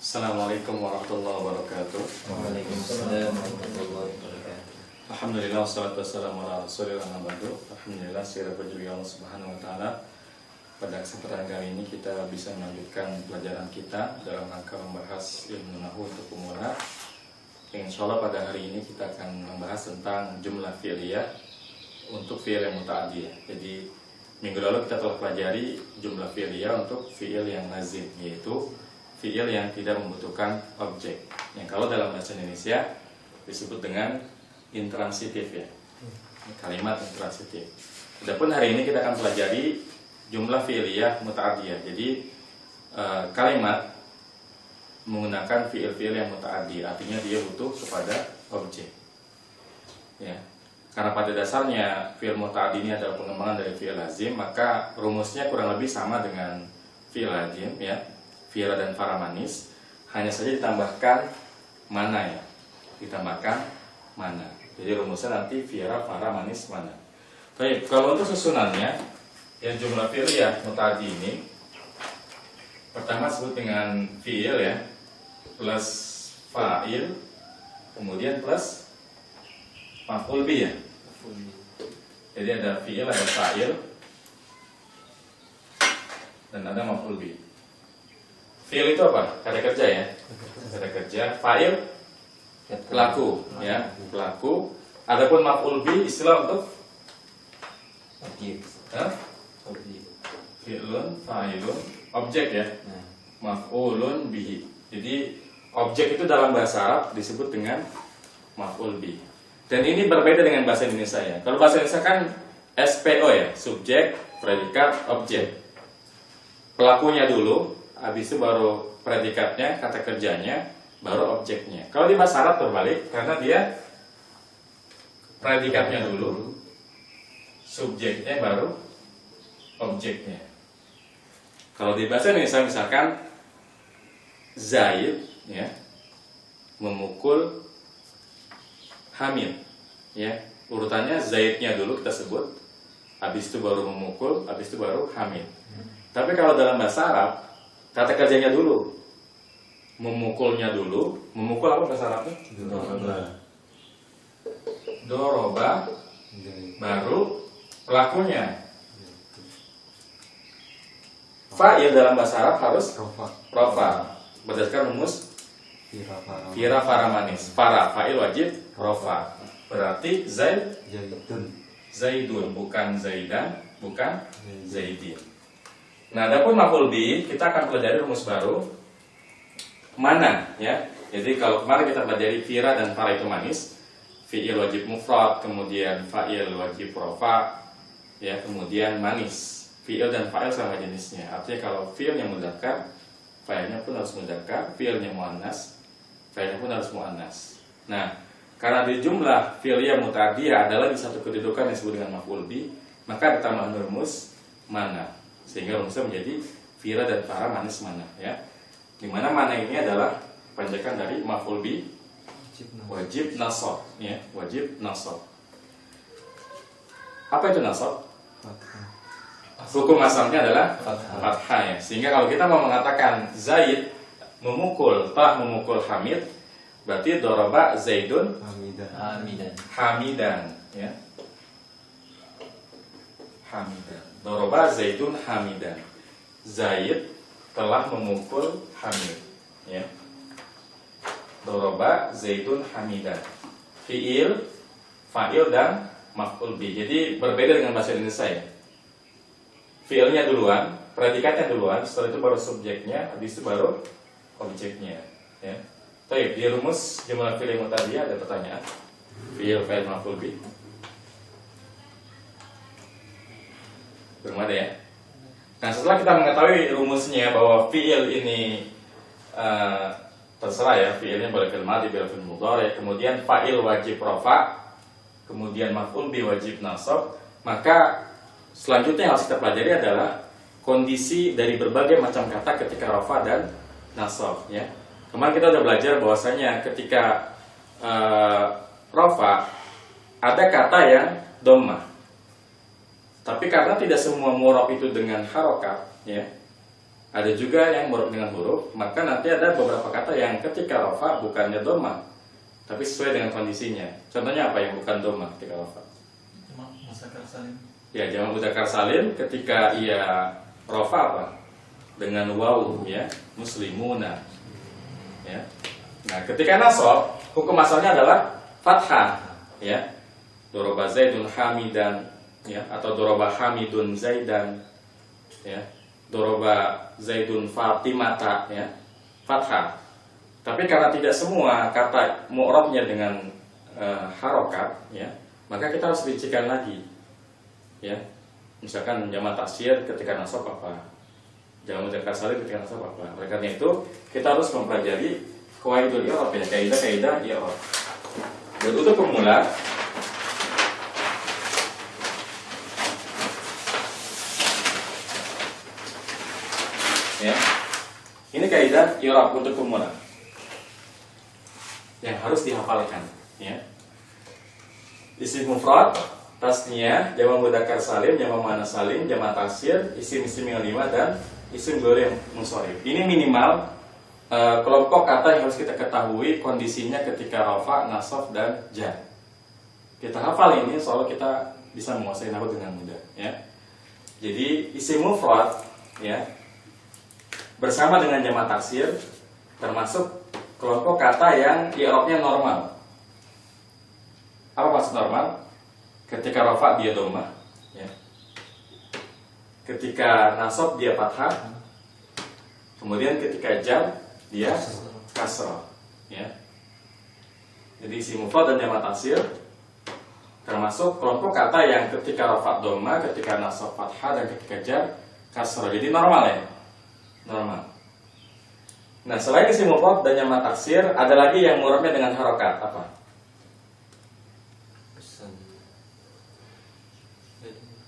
Assalamualaikum warahmatullahi wabarakatuh. Waalaikumsalam warahmatullahi wabarakatuh. Alhamdulillah wassalatu wassalamu ala rasulillah nabadu. Alhamdulillah segala puji bagi Allah subhanahu wa ta'ala. Pada kesempatan kali ini kita bisa melanjutkan pelajaran kita dalam rangka membahas ilmu nahwu untuk pemula. Insyaallah pada hari ini kita akan membahas tentang jumlah fi'liyah untuk fi'il yang muta'addiyah. Jadi minggu lalu kita telah pelajari jumlah fi'liyah untuk fi'il yang lazim, yaitu fi'il yang tidak membutuhkan objek, yang kalau dalam bahasa Indonesia disebut dengan intransitif, ya, kalimat intransitif. Adapun hari ini kita akan pelajari jumlah fi'liyah muta'addiyah. Jadi kalimat menggunakan fi'il-fi'il yang muta'addi, artinya dia butuh kepada objek, ya. Karena pada dasarnya fi'il muta'addi ini adalah pengembangan dari fi'il lazim, maka rumusnya kurang lebih sama dengan fi'il lazim, ya. Fira dan fara manis, hanya saja ditambahkan mana, ya, ditambahkan mana. Jadi rumusnya nanti fira, fara, manis, mana. Baik, kalau untuk susunannya, yang jumlah fi'liyah muta'addi ini, pertama sebut dengan fi'il, ya, plus fa'il, kemudian plus maf'ul bih, ya. Jadi ada fi'il, ada fa'il, dan ada maf'ul bih. Fi'il itu apa? Kata kerja, ya. Kata kerja. Fa'il pelaku, ya, pelaku. Adapun maf'ul bih istilah untuk Objek. fi'lun, fa'ilun, objek, ya. Maf'ulun bihi. Jadi objek itu dalam bahasa Arab disebut dengan maf'ul bih. Dan ini berbeda dengan bahasa Indonesia, ya. Kalau bahasa Indonesia kan SPO, ya, subjek, predikat, objek. Pelakunya dulu, habis itu baru predikatnya, kata kerjanya, baru objeknya. Kalau di bahasa Arab terbalik, karena dia predikatnya dulu, subjeknya baru objeknya. Kalau di bahasa Indonesia misalkan Zaid, ya, memukul Hamid, ya, urutannya Zaidnya dulu kita sebut, habis itu baru memukul, habis itu baru Hamid. Tapi kalau dalam bahasa Arab, kata kerjanya dulu, memukulnya dulu. Memukul apa bahasa Arabnya? Doroba, baru pelakunya. Fa'il dalam bahasa Arab harus rofa, berdasarkan rumus fira, fara, manis. Fara, fa'il wajib rofa. Berarti Zaidun, bukan Zaidan, bukan Zaidin. Nah, adapun maf'ul bih, kita akan pelajari rumus baru mana, ya. Jadi kalau kemarin kita pelajari fira dan fara itu manis, fi'il wajib mufrad, kemudian fa'il wajib rofa, ya, kemudian manis. Fi'il dan fa'il sama jenisnya. Artinya kalau fi'ilnya mudzakkar, fa'ilnya pun harus mudzakkar, fi'ilnya muannas, fa'ilnya pun harus muannas. Nah, karena di jumlah fi'liyah muta'addiyah adalah di satu kedudukan yang disebut dengan maf'ul bih, maka ada tambahan rumus mana. Sehingga rumusnya menjadi fira dan fara, manis, mana, ya. Dimana mana ini adalah panjakan dari maf'ul bih wajib nasab, ya, wajib nasab. Apa itu nasab? Hukum asalnya adalah fathah, ya. Sehingga kalau kita mau mengatakan Zaid telah memukul Hamid, berarti doraba Zaidun Hamidan, ya. Hamidan. Doroba Zaidun Hamidan. Zaid telah memukul Hamid, ya. Doroba Zaidun Hamidan. Fi'il, fa'il dan maf'ul bih. Jadi berbeda dengan bahasa Indonesia, ya. Fi'ilnya duluan, predikatnya duluan, setelah itu baru subjeknya, habis itu baru objeknya, ya. Baik, di rumus jumlah fi'il muta'addiyah ada pertanyaan. Fi'il, fa'il, maf'ul bih. Belum ada, ya. Nah, setelah kita mengetahui rumusnya bahwa fi'il ini terserah, ya, fi'ilnya boleh fil madhi, boleh fil mudhari, kemudian fa'il wajib rafa, kemudian maf'ul bih wajib nasab, maka selanjutnya yang harus kita pelajari adalah kondisi dari berbagai macam kata ketika rafa dan nasab, ya. Kemarin kita sudah belajar bahwasanya ketika rafa ada kata yang dhammah. Tapi karena tidak semua mu'rab itu dengan harokat, ya, Ada juga yang mu'rab dengan huruf. Maka nanti ada beberapa kata yang ketika rafa bukannya dhamma, tapi sesuai dengan kondisinya. Contohnya apa yang bukan dhamma ketika rafa? Jamak muzakkar salim. Ya, jamak mudzakkar salim ketika ia rafa apa? Dengan waw, ya, muslimuna. Ya. Nah, ketika nasab, hukum asalnya adalah fathah, ya. Doroba Zaidun Hamidan, ya, atau doroba Hamidun Zaidan, ya. Doroba Zaidun Fatimata, ya, fathah. Tapi karena tidak semua kata mu'rabnya dengan harokat, ya, maka kita harus rincikan lagi, ya. Misalkan jamak taksir ketika nasab apa, jamak mudzakkar salim ketika nasab apa. Oleh karena itu kita harus mempelajari qawaidul i'rab, ya, kaidah-kaidah i'rab. Dan untuk pemula, ya, ini kaidah i'rab untuk pemula yang harus dihafalkan, ya. Isim mufrad, tasniyah, jamak mudzakkar salim, jamak muannats salim, jamak taksir, isim-isim yang 5 dan isim dhamir munsharif. Ini minimal kelompok kata yang harus kita ketahui kondisinya ketika rafa, nasab dan jar. Kita hafal ini, soalnya kita bisa menguasai nahwu dengan mudah, ya. Jadi isim mufrad, ya, bersama dengan jamak taksir termasuk kelompok kata yang i'rabnya normal. Apa maksud normal? Ketika rafa dia dhammah, ya. Ketika nasab dia fathah. Kemudian ketika jar dia kasrah, ya. Jadi isim mufrad dan jamak taksir termasuk kelompok kata yang ketika rafa dhammah, ketika nasab fathah, dan ketika jar kasrah. Jadi normal, ya. Normal. Nah, selain isim mufrad dan jamak taksir, ada lagi yang mu'rabnya dengan harokat. Apa?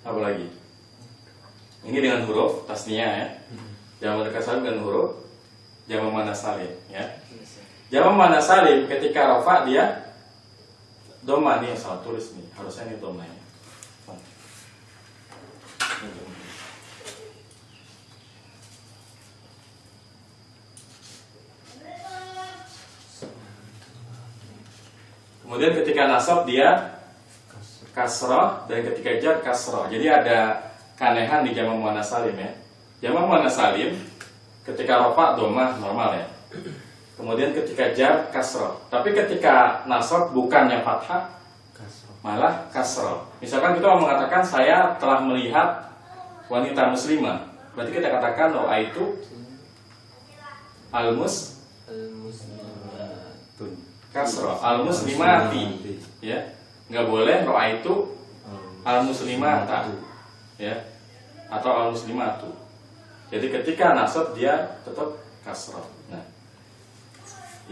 Apa lagi? Ini dengan huruf tasniyah, ya. Jamak mudzakkar salim dengan huruf, jamak muannats salim, ya. Jamak muannats salim ketika rafa dia dhamma, nih salah tulis nih, harusnya ini dhamma, ya. Kemudian ketika nasab dia kasrah, dan ketika jar kasrah. Jadi ada keanehan di jamak muannats salim, ya. Jamak muannats salim ketika rafa dhammah normal, ya. Kemudian ketika jar kasrah. Tapi ketika nasab bukannya fathah, malah kasrah. Misalkan kita mau mengatakan saya telah melihat wanita muslimah, berarti kita katakan ra'aitu al-muslimatun. Kasrah al-muslimati, ya. Nggak boleh ra'aitu al-muslimata, ya, atau al-muslimatu. Jadi ketika nasab dia tetap kasrah. Nah,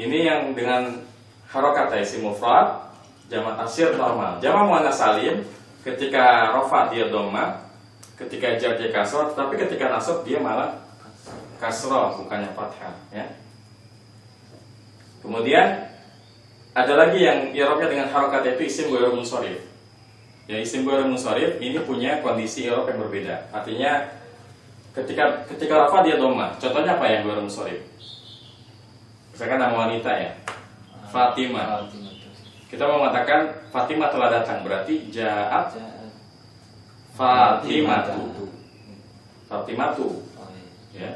ini yang dengan harokat, ya, isim mufrad, jamak taksir normal. Jamak muannats salim ketika rafa dia dhammah, ketika jar dia kasrah, tapi ketika nasab dia malah kasrah bukannya fathah, ya. Kemudian ada lagi yang i'rabnya dengan harokat, yaitu isim ghairul munsharif. Ya, isim ghairul munsharif ini punya kondisi i'rab yang berbeda. Artinya ketika rafa dia dhammah. Contohnya apa yang ghairul munsharif? Misalkan nama wanita, ya, Fatimah. Kita mau mengatakan Fatimah telah datang, berarti ja'at Fatimatu. Fatimatu, ya.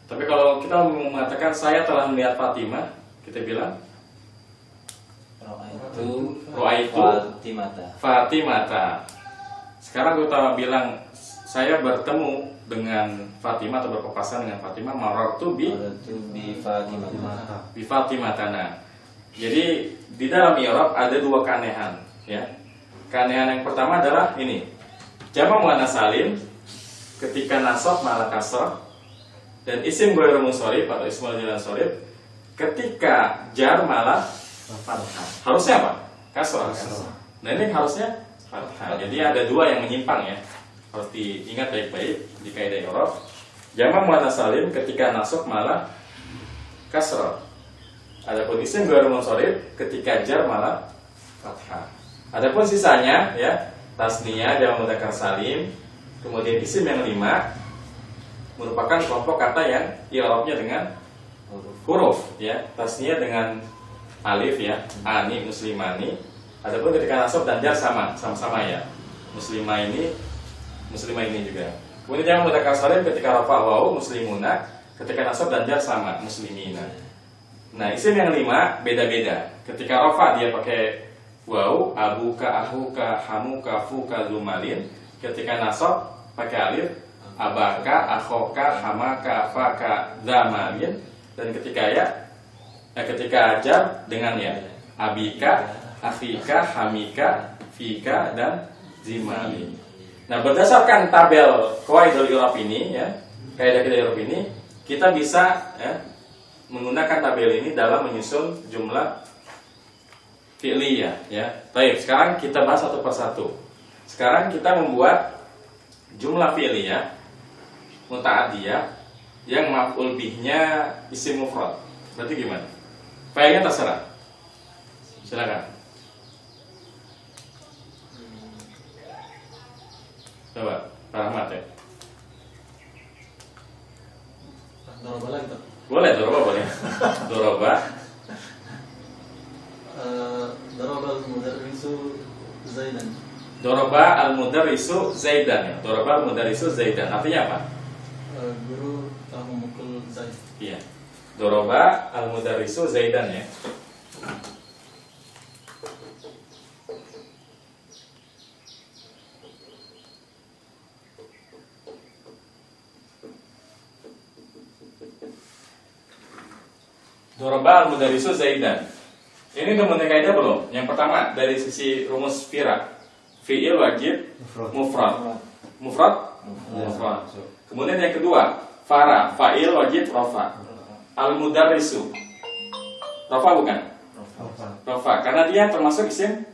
Tapi kalau kita mau mengatakan saya telah melihat Fatimah, kita bilang Ra'aitu Fatimata. Sekarang kita bilang saya bertemu dengan Fatimah atau berpapasan dengan Fatimah, marartu bi Fatimatana. Jadi di dalam i'rab ada dua keanehan, ya. Keanehan yang pertama adalah ini. Jamak muannats salim ketika nasab malah kasrah, dan isim ghairul munsharif atau ismul jalal munsharif ketika jar malah fathah. Harusnya apa? Kasrah. Nah, ini harusnya fathah. Jadi ada dua yang menyimpang, ya. Harus diingat baik-baik di kaidah i'rab. Jamak muannats salim ketika nasab malah kasrah. Adapun isim ghairul munsharif ketika jar malah fathah. Adapun sisanya, ya, tasniyah, jamak mudzakkar salim, kemudian isim yang 5, merupakan kelompok kata yang i'rabnya dengan huruf ya. Tasniah dengan alif ya, ani muslimani. Adapun ketika nasab dan jar sama-sama ya. Muslimah ini juga. Kemudian yang mudzakkar salim ketika rafa wawu muslimuna, ketika nasab dan jar sama muslimina. Nah, isim yang 5 beda-beda. Ketika rafa dia pakai wawu, abuka, ahuka, hamuka, fuka, zumalin. Ketika nasab pakai alif, abaka, akhoka, hamaka, faka, zamalin. Dan ketika jar dengan ya, abika, akhika, hamika, fika, dan zimalin. Nah, berdasarkan tabel qawaidul i'rab ini ya, kaidah i'rab ini, kita bisa ya, menggunakan tabel ini dalam menyusun jumlah fi'liyah ya. Baik, sekarang kita bahas satu persatu. Sekarang kita membuat jumlah fi'liyah muta'addiyah yang maf'ul bihnya isim mufrad. Berarti gimana? Fa'ilnya terserah. Silakan. Coba, Pak Rahmat ya. Doroba lagi Pak. Boleh, doroba boleh. Doroba. Doroba al-mudarrisu Zaidan. Doroba al-mudarrisu Zaidan ya. Doroba al-mudarrisu Zaidan. Artinya apa? Guru telah memukul Zaid. Iya. Doroba al-mudarrisu Zaidan ya. Doroba al-mudarrisu Zaidan. Ini udah mulai kaidah belum? Yang pertama dari sisi rumus fi'il, fi'il wajib mufrad. Mufrad? Mufrad. Kemudian yang kedua, fa'il wajib rafa. Al-mudarrisu. Rafa bukan? Rafa, karena dia termasuk isim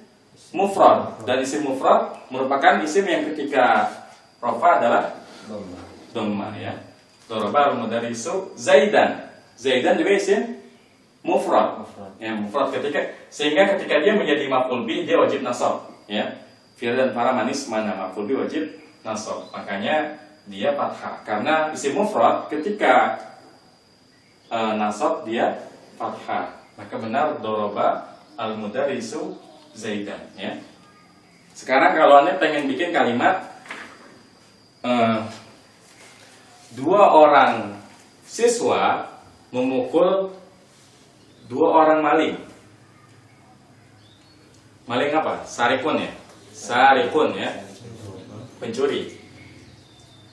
mufrad, dan isim mufrad merupakan isim yang ketika rafa adalah dhamma ya. Doroba al-mudarrisu Zaidan. Zaidan juga isim mufrad. Ya, mufrad sehingga ketika dia menjadi maf'ul bih dia wajib nasab ya. Fi'il dan para manis mana maf'ul bih wajib nasab. Makanya dia fathah karena isim mufrad ketika nasab dia fathah. Maka benar doroba al-mudarrisu Zaidan ya. Sekarang kalau Anda pengen bikin kalimat dua orang siswa memukul dua orang maling. Maling apa? Sarikun ya. Sarikun ya. Pencuri.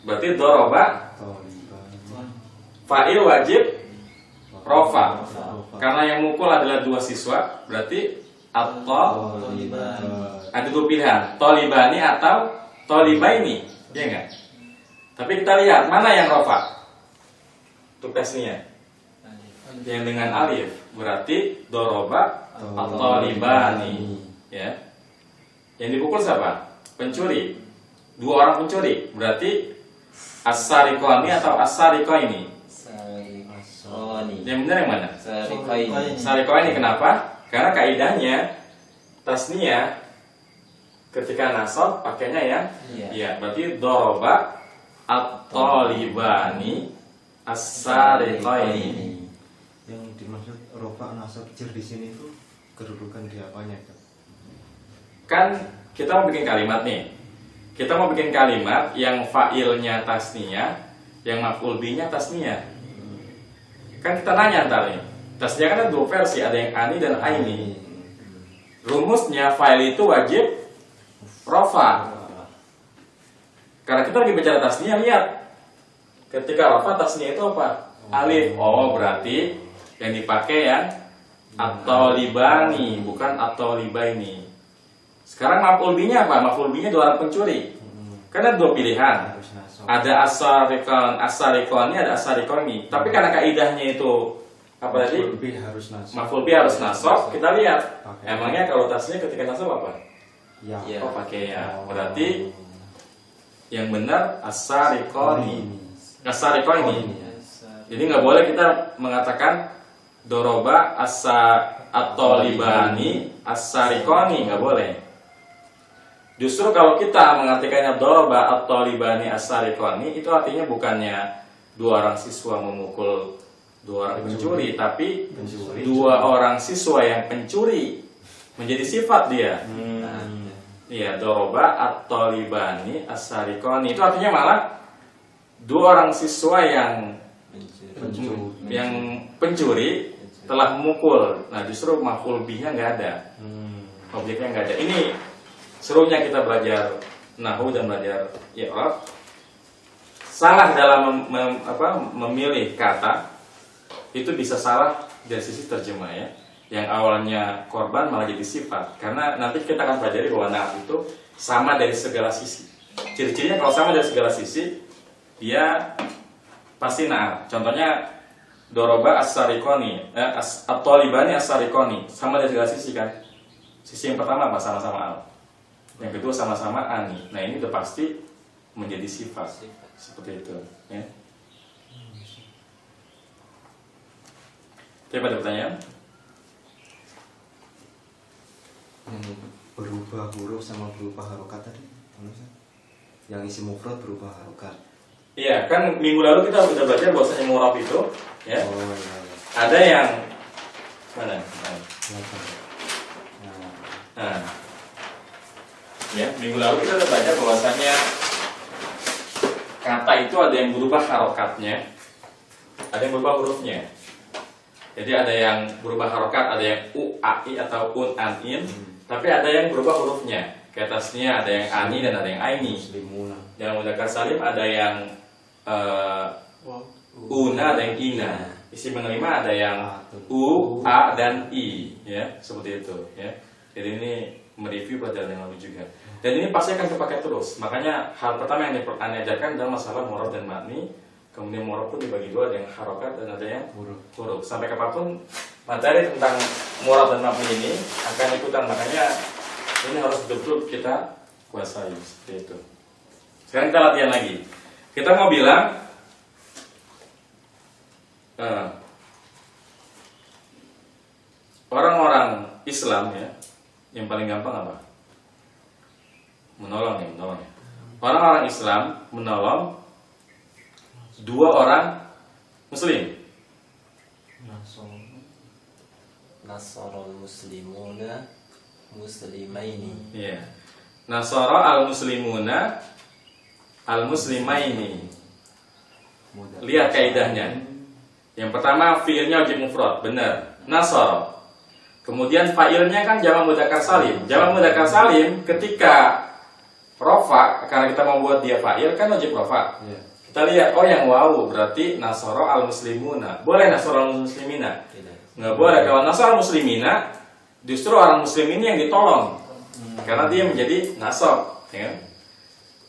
Berarti doroba fa'il wajib rofa. Karena yang mukul adalah dua siswa, berarti atau ada dua pilihan, tolibani atau tolibaini, ya enggak? Tapi kita lihat mana yang rofa. Untuk tesnya yang dengan alif berarti doroba atau libani ya. Yang dipukul siapa? Pencuri. Dua orang pencuri berarti as-sariqani atau as-sariqaini. Yang benar yang mana? Sariqaini. Kenapa? Karena kaidahnya tasniyah ketika nasab pakainya yang iya. Berarti doroba atau libani as-sariqaini. Yang dimaksud rofa nasab jar di sini itu kedudukan di apanya, Kak? Kan kita mau bikin kalimat nih. Kita mau bikin kalimat yang fa'ilnya tasniyah, yang maf'ul bihnya tasniyah. Kan kita nanya ntar nih. Tasniyah kan ada dua versi, ada yang ani dan aini. Rumusnya fa'il itu wajib rofa. Karena kita lagi bicara tasniyah, lihat. Ketika rofa tasniyah itu apa? Alif. Oh, berarti yang dipakai yang at-talibani, bukan at-talibaini. Sekarang maf'ul bihnya apa? Maf'ul bihnya dua orang pencuri. Karena dua pilihan. Ada as-sariqani, ada as-sariqani. Tapi karena kaidahnya itu apa tadi? Maf'ul bih harus nasab. Kita lihat. Emangnya kalau tasnya ketika nasab apa? Ya. Oh, pakai ya. Berarti yang benar as-sariqani. As-sariqani. Jadi nggak boleh kita mengatakan doroba at-talibani as-sariqani, nggak boleh. Justru kalau kita mengartikannya doroba at-talibani as-sariqani, itu artinya bukannya dua orang siswa memukul dua orang pencuri, tapi Pencuri. dua orang siswa yang pencuri menjadi sifat dia. Iya, doroba at-tolibani as-sarikoni. Itu artinya malah dua orang siswa yang pencuri telah memukul. Nah, justru maf'ul bihnya nggak ada, objeknya nggak ada. Ini serunya kita belajar nahwu dan belajar i'rab. Salah dalam memilih kata itu bisa salah dari sisi terjemah ya. Yang awalnya korban malah jadi sifat. Karena nanti kita akan pelajari bahwa na'at itu sama dari segala sisi. Ciri-cirinya kalau sama dari segala sisi, dia pasti na'at. Contohnya doroba as-sarikoni, at-tolibani as-sarikoni, sama dari segala sisi kan. Sisi yang pertama apa? Sama-sama al. Yang kedua sama-sama ani. Nah, ini udah pasti menjadi sifat. Seperti itu ya. Siapa ada pertanyaan? Yang berubah huruf sama berubah harokat tadi, yang isi mufrad berubah harokat. Iya, kan minggu lalu kita sudah belajar bahwasanya mu'rab itu ya. Oh iya. Ada yang mana? Nah. Ya, minggu lalu kita sudah belajar bahwasanya kata itu ada yang berubah harokatnya, ada yang berubah hurufnya. Jadi ada yang berubah harokat, ada yang u, a, i atau un, an, in. Tapi ada yang berubah hurufnya. Kayak tasnya ada yang ani dan ada yang aini. Muslimuna. Yang mudzakkar salim ada yang una, ada yang ina. Isi menerima ada yang u, a, dan i. Ya, seperti itu. Ya. Jadi ini mereview pelajaran yang lalu juga. Dan ini pasti akan terpakai terus. Makanya hal pertama yang diajarkan adalah masalah mu'rab dan mabni. Kemudian mu'rab pun dibagi dua, ada yang harokat dan ada yang huruf. Sampai kapanpun materi tentang mu'rab dan mabni ini akan ikutan. Makanya ini harus betul-betul kita kuasai seperti itu. Sekarang kita latihan lagi. Kita mau bilang orang-orang Islam ya, yang paling gampang apa? Menolong ya. Orang-orang Islam menolong dua orang Muslim. Nasarul muslimuna muslimaini. Iya. Nasara al-muslimuna al-muslimaini. Lihat kaidahnya. Yang pertama fiilnya wajib mufrad, benar. Nasara. Kemudian fa'ilnya kan jamak mudzakkar salim. Jamak mudzakkar salim ketika rofa, karena kita mau buat dia fa'il kan wajib rofa. Kita lihat, oh yang wawu berarti nasara al-muslimuna. Boleh nasara al-muslimina? Nggak boleh. Kalau nasara al-muslimina, justru orang muslim ini yang ditolong. Karena dia menjadi nasab, ya kan?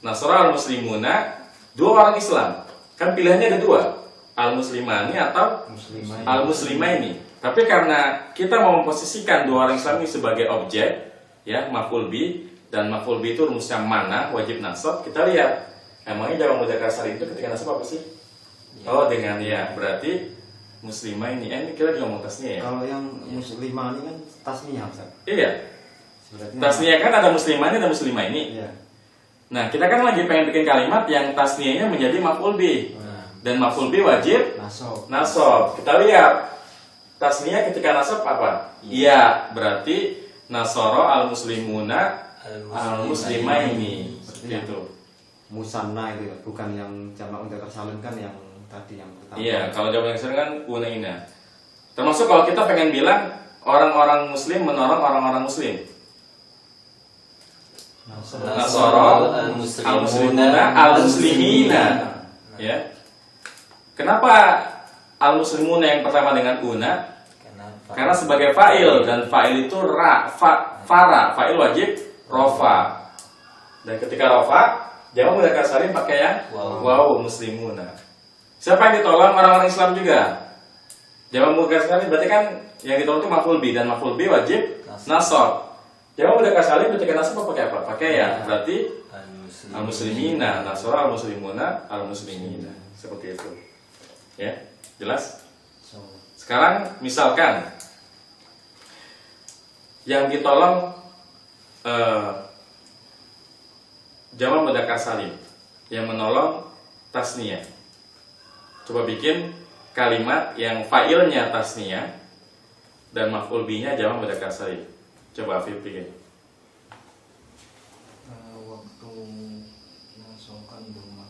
Nasara al-muslimuna, dua orang Islam. Kan pilihannya ada dua, al-muslimani atau al-muslimaini. Tapi karena kita mau memposisikan dua orang Islam ini sebagai objek, ya, maf'ul bi, dan maf'ul bi itu rumusnya mana, wajib nasab. Kita lihat, emangnya jamak mudzakkar salim itu ketika nasab apa sih? Ya. Oh, dengan ya, berarti muslimah ini. Ini kita juga mau tasnya ya. Kalau yang muslimah ini kan tasniyah, Ustaz. Iya. Tasniyah kan ada muslimah ini, ada muslimah ini. Iya. Nah, kita kan lagi pengen bikin kalimat yang tasniyahnya menjadi maf'ul bi. Dan maf'ul bi wajib nasab. Kita lihat tasniyah ketika nasab apa? Iya, berarti nasara al-muslimuna al-muslimaini. Gitu. Musanna itu ya, bukan yang jamak mudzakkar salim kan yang tadi yang pertama. Iya, kalau jamak yang sering kan unaina. Termasuk kalau kita pengen bilang orang-orang muslim menolong orang-orang muslim. Nasara al-muslimuna al-muslimina. Ya. Kenapa al-muslimuna yang pertama dengan una? Karena sebagai fa'il, dan fa'il itu fara, fa'il wajib rofa. Dan ketika rofa, jamak mudzakkar salim pakai yang wawu muslimuna. Siapa yang ditolong? Orang-orang Islam juga. Jamak mudzakkar salim berarti kan yang ditolong itu maf'ul bi, dan maf'ul bi wajib nasab. Jamak mudzakkar salim ketika nasab pakai apa? Pakai ya. Berarti al-muslimina, nasara al-muslimuna al-muslimina. Seperti itu. Ya, jelas? Sekarang misalkan yang ditolong jamak mudzakkar salim, yang menolong tasniyah. Coba bikin kalimat yang fa'ilnya tasniyah dan maf'ul bihi-nya jamak mudzakkar salim. Coba Afif bikin. Waktu nasokan rumah.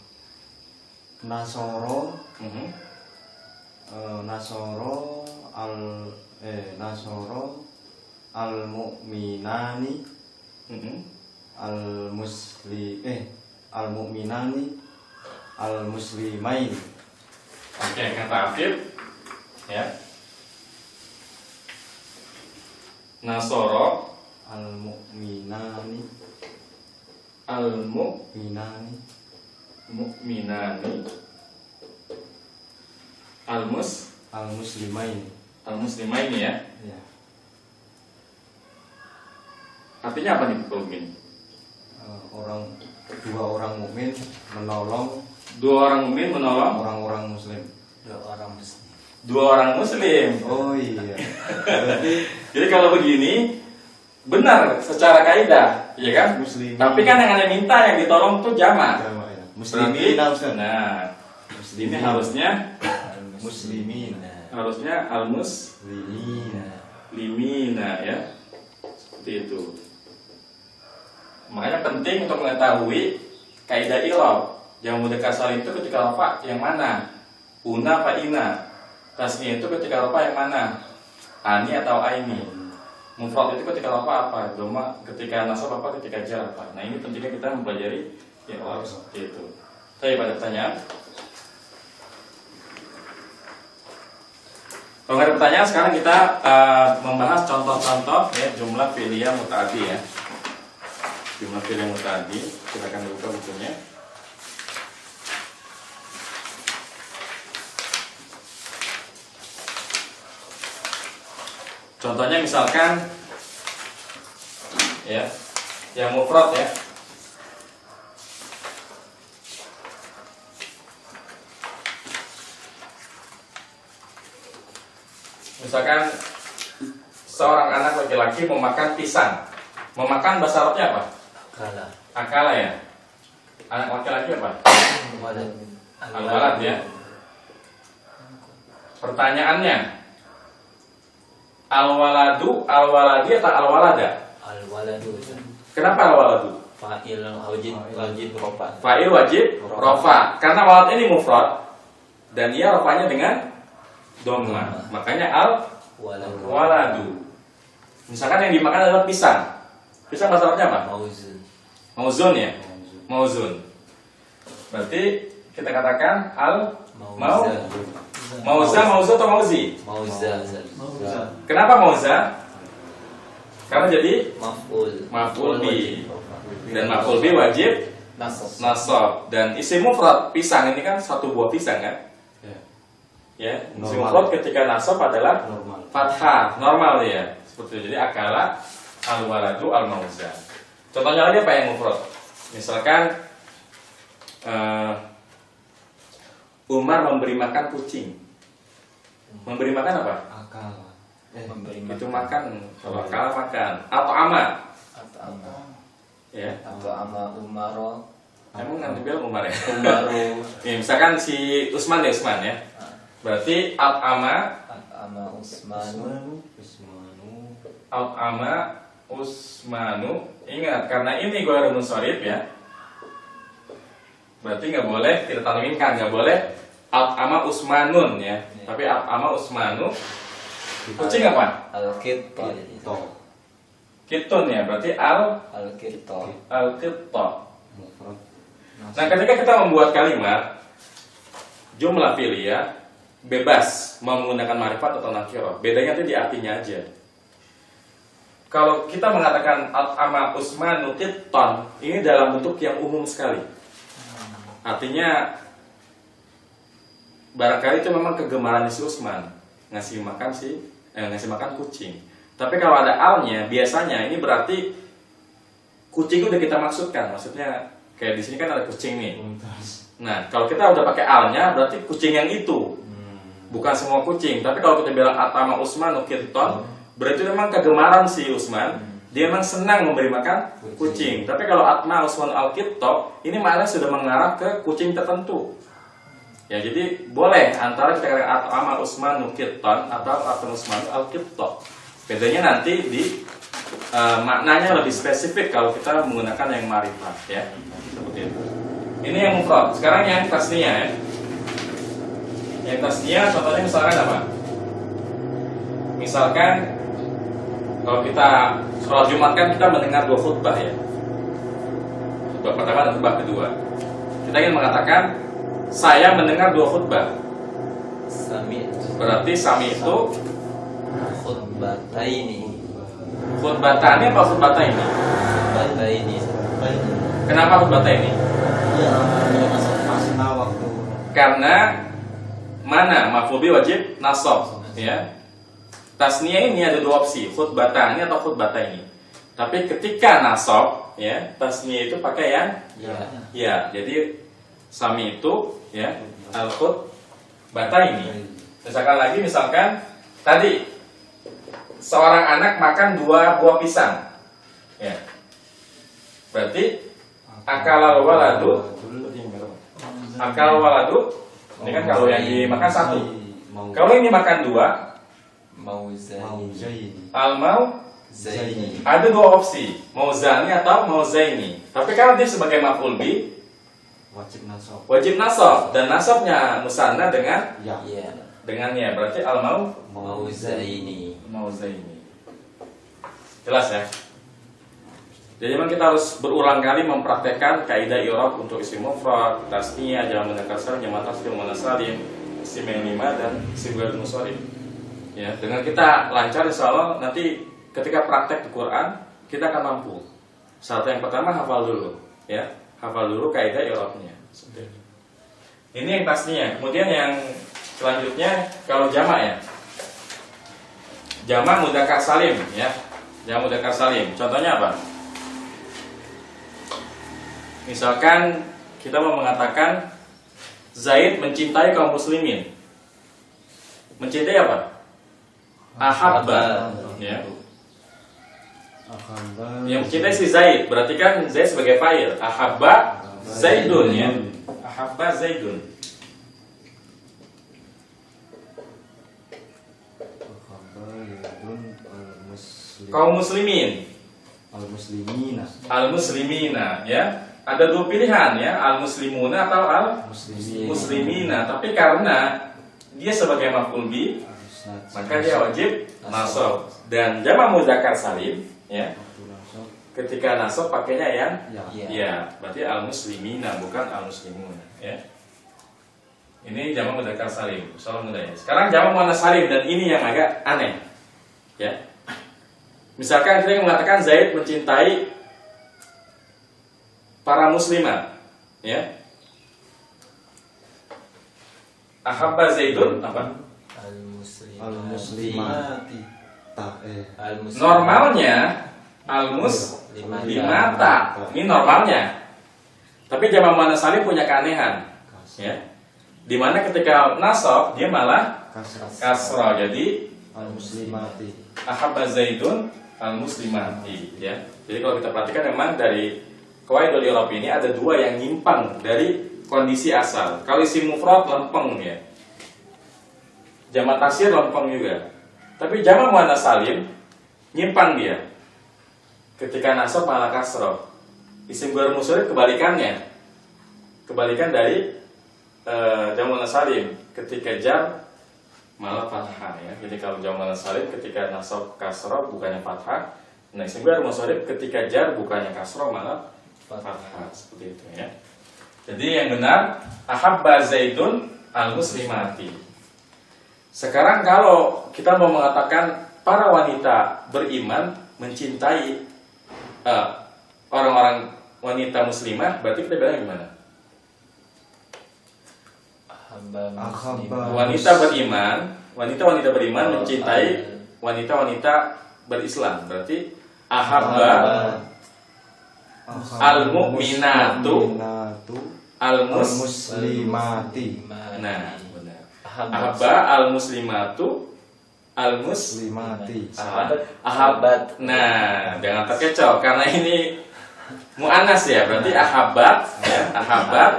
Nasoro Nasoro al mu'minani al mu'minani al muslimaini. Oke, kata Afif ya. Nasoro Al mu'minani al muslimaini ya. Ya. Artinya apa nih kalau begini? Dua orang mukmin menolong Dua orang mukmin menolong orang-orang muslim. dua orang muslim. Oh iya. Berarti Jadi kalau begini benar secara kaidah, ya kan? muslimin. Tapi kan yang Anda minta yang ditolong tuh jamak. Jamak ya. Muslimin Ustaz. Nah, ini Muslimin. harusnya Muslimin. limina ya. Seperti itu. Makanya penting untuk mengetahui kaidah i'rab. Yang mudzakkar salim itu ketika rafa yang mana? Una apa ina? Tasniyah itu ketika rafa yang mana? Ani atau aini? Mufrad itu ketika rafa apa? Doma ketika nasab apa? Ketika jar apa? Nah, ini pentingnya kita mempelajari i'rab seperti itu. Saya pada pertanyaan. Kalau nggak ada pertanyaan, sekarang kita membahas contoh-contoh ya, jumlah fi'liyah muta'addi ya. Jumlah fi'liyah muta'addi, kita akan buka bukunya. Contohnya misalkan ya, yang mufrad ya. Misalkan seorang anak laki-laki memakan pisang. Memakan bahasa Arabnya apa? Akala ya. Anak laki-laki apa? Al-walad ya. Pertanyaannya, al-waladi atau al-walada? Kenapa al-waladu? Fa'il wajib rofa. Fa'il wajib rofa. Karena walad ini mufrad dan ia rofanya dengan dhamma. Makanya al-waladu. Misalkan yang dimakan adalah pisang. Pisang bahasa Arabnya apa? Mauzun ya. Mauzun. Berarti kita katakan mauza atau mauzi? Kenapa mauza? Karena jadi maf'ul bi. Dan maf'ul bi wajib nasab. Dan isim mufrad pisang ini kan satu buah pisang kan? Ya, isim mufrad ketika nasab adalah fathah, normal ya. Seperti itu. Jadi akala al-waladu al-mauza. Contohnya lagi apa yang mufrad? Misalkan Umar memberi makan kucing. Memberi makan apa? Akal. Itu makan. Kalau akal makan. Atau ama. Ya. Umaro. Emang nanti bilang Umar ya? Umaru. Ya, misalkan si Usman ya Usman ya. Berarti al-ama Usmanu. Ingat karena ini gue ada munsharif ya. Berarti nggak boleh kita tanwinkan, nggak boleh al-ama Usmanun ya. Tapi al-ama Usmanu. Kucing apa? Kitun ya. Berarti al-kitta. Nah, ketika kita membuat kalimat jumlah fi'liyah bebas menggunakan ma'rifat atau nakirah. Bedanya itu di artinya aja. Kalau kita mengatakan al-ama Usmanu kitton, ini dalam bentuk yang umum sekali. Artinya barangkali itu memang kegemaran si Usman ngasih makan kucing. Tapi kalau ada alnya, biasanya ini berarti kucing udah kita maksudkan. Maksudnya kayak di sini kan ada kucing nih. Nah, kalau kita udah pakai alnya, berarti kucing yang itu. Bukan semua kucing. Tapi kalau kita bilang atama Usman kitton, berarti memang kegemaran si Usman. Dia memang senang memberi makan kucing. Tapi kalau atma Usman al-kitto, ini maknanya sudah mengarah ke kucing tertentu. Ya, jadi boleh antara kita katakan Ama Usmanu Qittan atau Atun Usmanu Al-Qittan. Bedanya nanti di maknanya lebih spesifik kalau kita menggunakan yang ma'rifah ya. Seperti itu. Ini yang mufrad. Sekarang yang tasniyah ya. Yang tasniyah contohnya misalkan apa? Misalkan kalau kita sholat Jumat kan kita mendengar 2 khutbah ya. Khutbah pertama dan khutbah kedua. Kita ingin mengatakan saya mendengar 2 khutbah. Sami Berarti sami itu khutbataini. khutbatani apa khutbataini? Khutbataini. Kenapa khutbataini? Iya, dengan nasab. Masna waktu Karena mana maf'ul bi wajib nasab ya. Tasniyah ini ada 2 opsi, khutbatani atau khutbataini. Tapi ketika nasab ya, tasniyah itu pakai yang Ya. ya. Jadi sami itu ya al khutbataini. Misalkan tadi seorang anak makan 2 buah pisang. Ya. Berarti akal waladu ini kan kalau yang dimakan 1. Kalau ini makan 2, Mauzaini. al mau Zaini. ada 2 opsi, mau zani atau mau zaini. Tapi kalau dia sebagai maf'ul bi wajib nasab. wajib nasab dan nasabnya musanna dengan Ya. Ya. dengannya berarti al mau Mauzaini. mau zaini. Jelas ya? Jadi memang kita harus berulang kali mempraktekkan kaidah i'rab untuk isim mufrad, tasniyah, jamak mudzakkar salim, jamak tasghir, muannas salim, isim yang 5 dan isim ghairul munsharif. Ya, dengan kita lancar insyaallah nanti ketika praktek di Quran kita akan mampu. Syarat yang pertama hafal dulu, ya. Hafal dulu kaidah i'rabnya. Seperti itu. Ini yang tasniyah. Kemudian yang selanjutnya kalau jamak ya. Jamak mudzakkar salim ya. Jamak mudzakkar salim. Contohnya apa? Misalkan kita mau mengatakan Zaid mencintai kaum muslimin. Mencintai apa? Ahabba. Ya. Yang mencintai si Zaid, berarti kan Zaid sebagai fa'il. Ahabba Zaidun ya. Ahabba Zaidun. Kaum muslimin. Al-muslimina. Al-muslimina ya. Ada 2 pilihan ya, al-muslimuna atau al-muslimina. Tapi karena dia sebagai maf'ul bi, maka dia wajib nasab. Dan jamak mudzakkar salim ya. Ketika nasab pakainya yang ya, berarti al-muslimina bukan al-muslimuna ya. Ini jamak mudzakkar salim. Salam mudah ya. Sekarang jamak muannas salim dan ini yang agak aneh. Ya. Misalkan kita mengatakan Zaid mencintai para muslimat, ya. Ahabba Zaidun apa? Al-muslimati. Normalnya al-muslimata. Ini normalnya. Tapi jamak muannas salim punya keanehan, ya. Dimana ketika nasab dia malah kasrah. Jadi al-muslimati. Ahabba Zaidun al-muslimati, ya. Jadi kalau kita perhatikan memang dari qawaidul i'rab ini ada 2 yang nyimpang dari kondisi asal. Kalau isim mufrad lempeng ya. Jamak taksir lempeng juga. Tapi jamak muannas salim nyimpang dia. Ketika nasab malah kasrah. Isim ghairul munsharif kebalikannya. Kebalikan dari jamak muannas salim. Ketika jar malah fathah ya. Jadi kalau jamak muannas salim ketika nasab kasrah bukannya fathah. Nah, isim ghairul munsharif ketika jar bukannya kasrah malah fathah, seperti itu ya. Jadi yang benar ahabba Zaidun al-muslimati. Sekarang kalau kita mau mengatakan para wanita beriman mencintai orang-orang wanita muslimah, berarti kita bilang gimana? Wanita beriman mencintai wanita-wanita berislam. Berarti ahabba al-mu'minatu al-muslimati. Nah, benar. Ahabba al-muslimatu al-muslimati. Ahabbat. Nah, jangan terkecoh karena ini mu'annas ya. Berarti ahabbat ya, ahabbat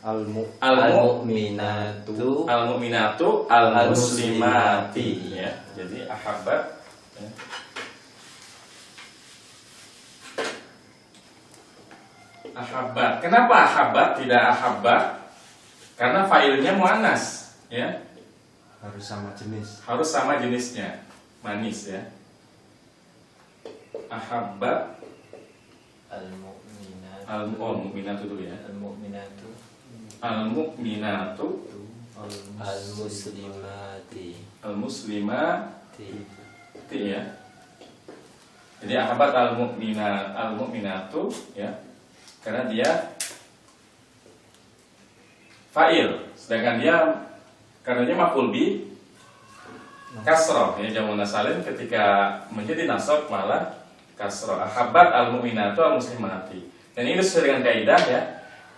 Al-mu'minatu Al-mu'minatu al-muslimati ya. Jadi ahabbat ya. Ahabbat. Kenapa ahabbat tidak ahabbat? Karena fa'ilnya muannas ya. Harus sama jenis. Harus sama jenisnya. Manis ya. Ahabbat al-mu'minatu dulu ya. Al-mu'minatu Al-mu'minatu al-muslimati al-muslimati ya. Jadi ahabbat al-mu'minatu ya. Karena dia fa'il, sedangkan dia karena dia maf'ul bi kasroh ya, jamun salim ketika menjadi nasab malah kasroh. Ahabbat al-mu'minatu al-muslimati. Dan ini sesuai dengan kaidah ya.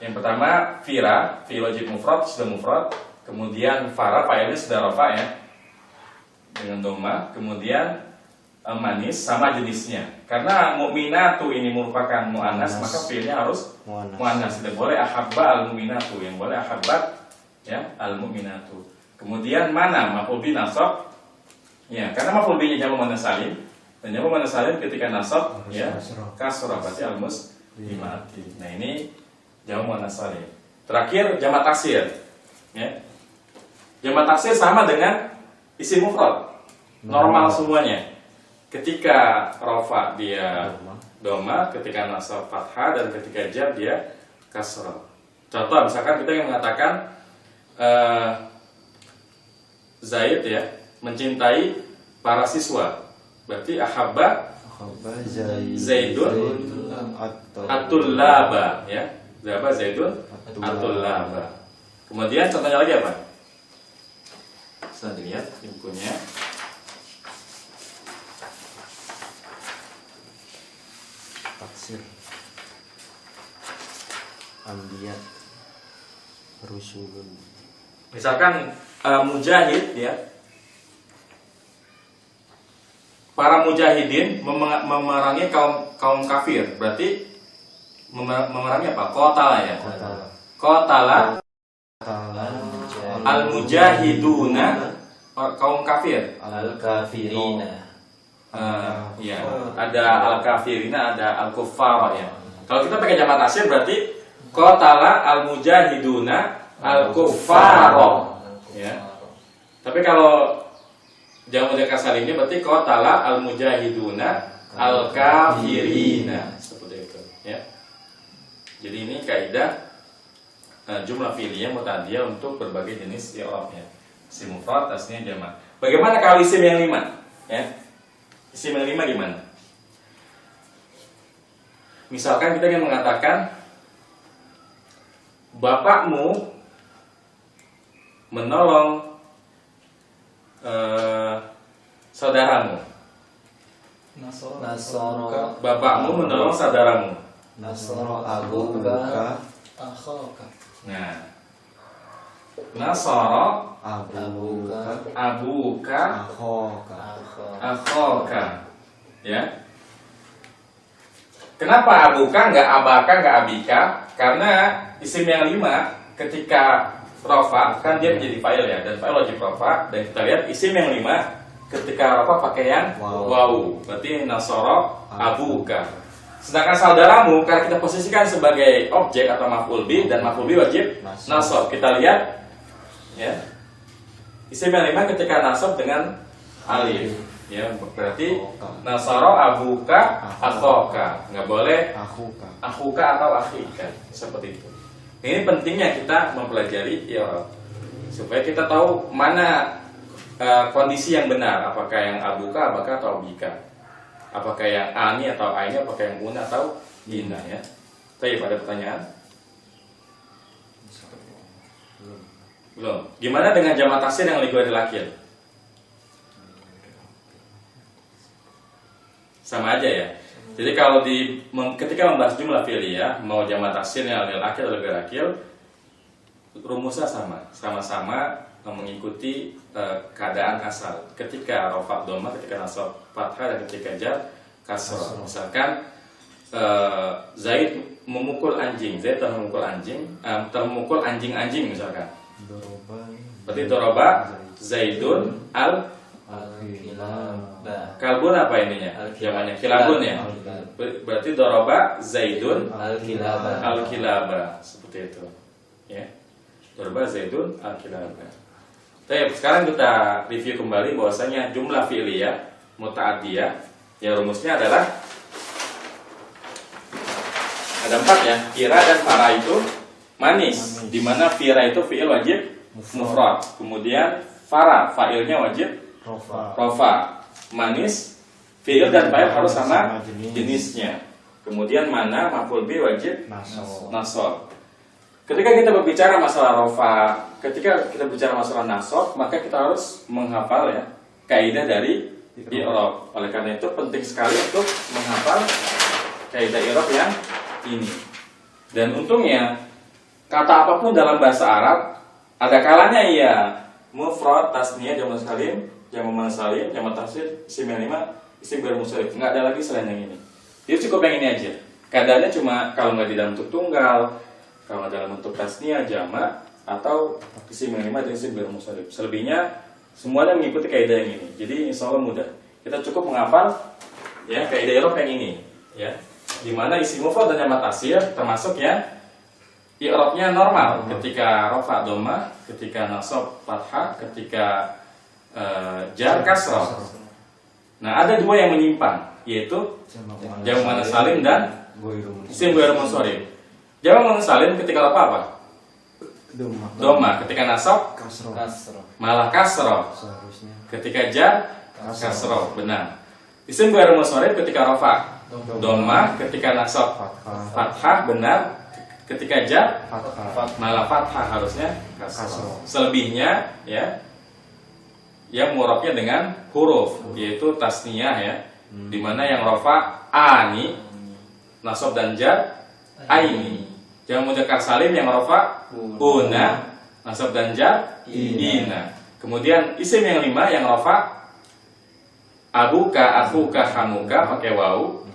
Yang pertama fira, fi wajib mufrad sudah mufrad, kemudian fara fa'ilnya sudah rafa ya dengan dhamma, kemudian manis sama jenisnya. Karena mu'minatu ini merupakan mu'annas, maka fi'ilnya harus mu'annas. Tidak boleh ahabba al-mu'minatu, yang boleh ahabbat ya al-mu'minatu. Kemudian mana maf'ul bi nasab? Ya, karena maf'ul bi-nya jamak muannas salim, dan jamak muannas salim ketika nasab ya kasrah berarti al-muslimati. Nah, ini jamak muannas salim. Terakhir jamak taksir. Ya. Jamak taksir sama dengan isim mufrad. Normal semuanya. Ketika rafa dia doma, ketika nasab fathah, dan ketika jar dia kasrah. Contoh misalkan kita yang mengatakan Zaid ya mencintai para siswa. Berarti ahabba Zaidun at-tullaba ya. Zaba Zaidun at-tullaba. Kemudian contohnya lagi apa? Bisa dilihat di bukunya. Taksir Ambiya Rusulun. Misalkan mujahid ya, para mujahidin memerangi kaum kafir, berarti memerangi apa? Qatala ya. Qatala al-mujahiduna kaum kafir. al-kafirina. Ya, ada al-kafirina, ada al-kuffara ya. Kalau kita pakai jamak taksir berarti qatala al-mujahiduna al-kuffara. Ya. Tapi kalau jamak mudzakkar salimnya berarti qatala al-mujahiduna al-kafirina. Seperti itu, ya. Jadi ini kaidah jumlah fi'liyah muta'addiyah untuk berbagai jenis i'rabnya. Isim mufrad, tasniyah, jamak. Bagaimana kalau isim yang 5? Ya. Isim yang 5 gimana? Misalkan kita ingin mengatakan bapakmu menolong saudaramu. Nasara Bapakmu menolong saudaramu. Nasara abuka Akhaka. Nah, Nasara abuka akhaka. Ya. Kenapa abuka nggak abaka nggak abika? Karena isim yang 5 ketika rafa kan dia menjadi fa'il ya, dan fa'il wajib rafa. Dan kita lihat isim yang 5 ketika rafa pakai yang wawu, berarti nasara abuka. Sedangkan saudaramu karena kita posisikan sebagai objek atau maf'ul bi, dan maf'ul bi wajib nasab. Kita lihat ya. Isim yang 5 ketika nasab dengan alif ya, berarti nasara abuka akhaka. Nggak boleh akhuka atau akhika, seperti itu. Ini pentingnya kita mempelajari i'rab supaya kita tahu mana kondisi yang benar, apakah yang abuka, abaka atau abika, apakah yang ani atau aini, apakah yang una atau ina ya. Tapi ada pertanyaan? Belum. Gimana dengan jamak taksir yang ligu ada lakil? Sama aja ya. Jadi kalau ketika membahas jumlah fi'liyah, mau jamak taksir yang lil akil atau lil akil, rumusnya sama-sama mengikuti keadaan asal. Ketika rafa dhamma, ketika nasab fathah, dan ketika jar kasrah. Misalkan Zaid memukul anjing. Zaid telah memukul anjing, termukul anjing-anjing misalkan. Doroba. Berarti doroba Zaidun Al-kilaba. kalbun apa ininya? Jamannya kilabun ya. Berarti doroba Zaidun Al-kilaba. al-kilaba, seperti itu. Ya. Doroba Zaidun al-kilaba. Baik, sekarang kita review kembali bahwasanya jumlah fi'liyah muta'addiyah yang rumusnya adalah ada 4 ya. Fira dan fara itu manis, di mana fira itu fi'il wajib mufrad. Kemudian fara fa'ilnya wajib Rofa. rofa. Manis fi'il dan fa'il harus sama jenis. jenisnya. Kemudian mana maf'ul bi wajib Naso. nasab. Ketika kita berbicara masalah rofa, ketika kita bicara masalah nasab, maka kita harus menghafal ya kaidah dari i'rab. Oleh karena itu penting sekali untuk menghafal kaidah i'rab yang ini. Dan untungnya kata apapun dalam bahasa Arab ada kalanya ya mufrad, tasniyah, jamak salim, jamak muannas salim, jamak taksir, isim yang 5, isim ghair munsharif. Enggak ada lagi selain yang ini. Jadi cukup yang ini aja. Keadaannya cuma kalau nggak di dalam bentuk tunggal, kalau dalam bentuk tasniyah, jamak, atau isim yang 5 dan isim ghair munsharif. Selebihnya semuanya mengikuti kaidah yang ini. Jadi insya Allah mudah. Kita cukup menghafal ya kaidah i'rab yang ini, ya. Di mana isim mufrad dan jamak taksir termasuk ya i'rabnya normal. Ketika rafa dhamma, ketika nasab fathah, ketika jar kasrah. Nah, ada 2 yang menyimpang, yaitu jamak muannas salim dan isim ghair munsharif. Jamak muannas salim ketika rafa apa? Dhamma. Ketika nasab Kasro. Kasroh. malah kasrah. Seharusnya. Ketika jar kasrah, benar. Isim ghair munsharif ketika rafa dhamma, ketika nasab Fathah. fathah, benar. Ketika jar Fathah. malah fathah, harusnya kasrah. Kasrah. Selebihnya ya yang mu'rabnya dengan huruf, yaitu tasniyah ya. Dimana yang rafa ani, nasab dan jar aini. Jamak mudzakkar salim yang rafa una, nasab dan jar ina. Kemudian isim yang 5 yang rafa abuka, akhuka, hamuka pakai wawu.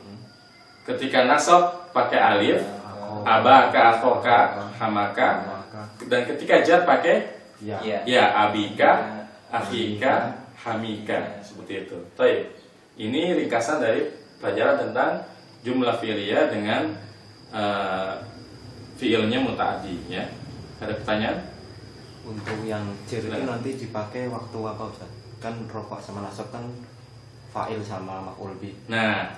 Ketika nasab pakai alif, abaka, akhoka, hamaka. Dan ketika jar pakai Ya. ya abika, akhika, hamika, seperti itu. Baik. Ini ringkasan dari pelajaran tentang jumlah fi'liyah dengan fi'ilnya muta'addi ya. Ada pertanyaan? Untuk yang jar itu Silakan. nanti dipakai waktu apa Ustaz? Kan rofa sama nasab kan fa'il sama maf'ul bi. Nah,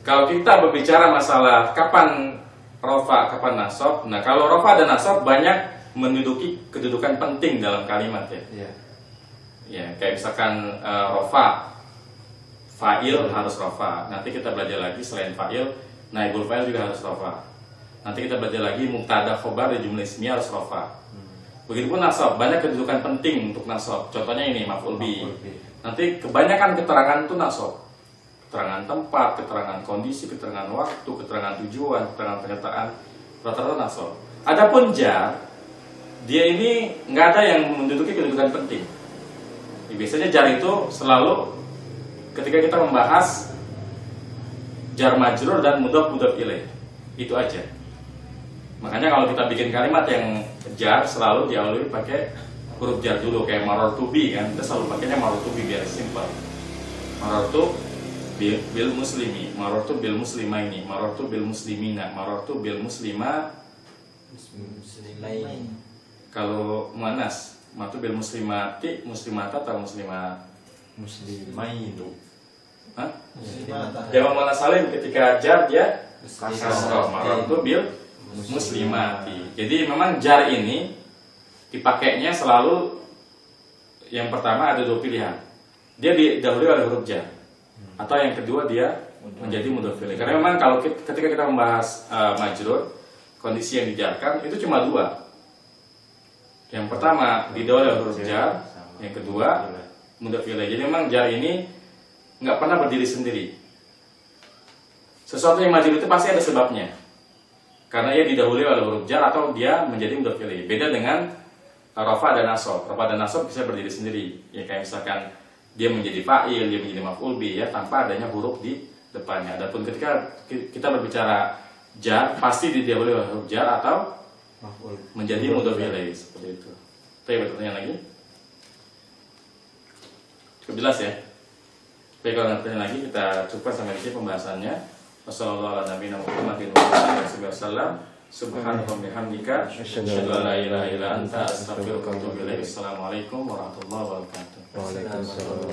kalau kita berbicara masalah kapan rofa, kapan nasab. Nah, kalau rofa dan nasab banyak menduduki kedudukan penting dalam kalimat ya. Iya. Ya, kayak misalkan rofa, fa'il harus rofa. Nanti kita belajar lagi selain fa'il, naibul fa'il juga harus rofa. Nanti kita belajar lagi mubtada khobar di jumlah ismiyah harus rofa. Begitupun nasab, banyak kedudukan penting untuk nasab. Contohnya ini maf'ul bi. Nanti kebanyakan keterangan itu nasab. Keterangan tempat, keterangan kondisi, keterangan waktu, keterangan tujuan, keterangan pernyataan, rata-rata nasab. Adapun jar, dia ini nggak ada yang menduduki kedudukan penting. Ya, biasanya jar itu selalu ketika kita membahas jar majrur dan mudhaf ilaih, itu aja. Makanya kalau kita bikin kalimat yang jar selalu diawali pakai huruf jar dulu, kayak marartubi kan, kita selalu pakainya marartubi biar simpel. Marartu bil muslimi, marartu bil muslimaini, marartu bil muslimina, marartu bil muslima. Muslimain. Kalau muannas, matu bil muslimati, muslimata atau muslimat? Muslimain. Hah? Muslimata. Jamak muannas salim ketika jar dia Kasroh. kasroh, marartu bil muslimati. Jadi memang jar ini dipakainya selalu yang pertama ada 2 pilihan. Dia didahului oleh huruf jar. Atau yang kedua dia menjadi mudhaf ilaih. Karena memang kalau ketika kita membahas majrur, kondisi yang dijarkan itu cuma 2. Yang pertama didahului oleh huruf jar, yang kedua mudhaf ilaih. Jadi memang jar ini nggak pernah berdiri sendiri. Sesuatu yang majrur itu pasti ada sebabnya. Karena ia didahului oleh huruf jar atau dia menjadi mudhaf ilaih. Beda dengan rafa dan nasab. Rafa dan nasab bisa berdiri sendiri. Ya kayak misalkan dia menjadi fa'il, dia menjadi maf'ul bi ya tanpa adanya huruf di depannya. Adapun ketika kita berbicara jar pasti didahului oleh huruf jar atau Maf'ul. menjadi mudhof ilaih seperti itu. Baik, ada pertanyaan lagi? Cukup jelas ya? Baik, kalau ada pertanyaan lagi kita cukupkan sampai di sini pembahasannya. Wassalamualaikum warahmatullahi wabarakatuh. Subhanallah wa bihamdika asyhadu an la ilaha illa anta astaghfiruka wa atubu ilaik. Assalamualaikum warahmatullahi wabarakatuh. Waalaikumsalam.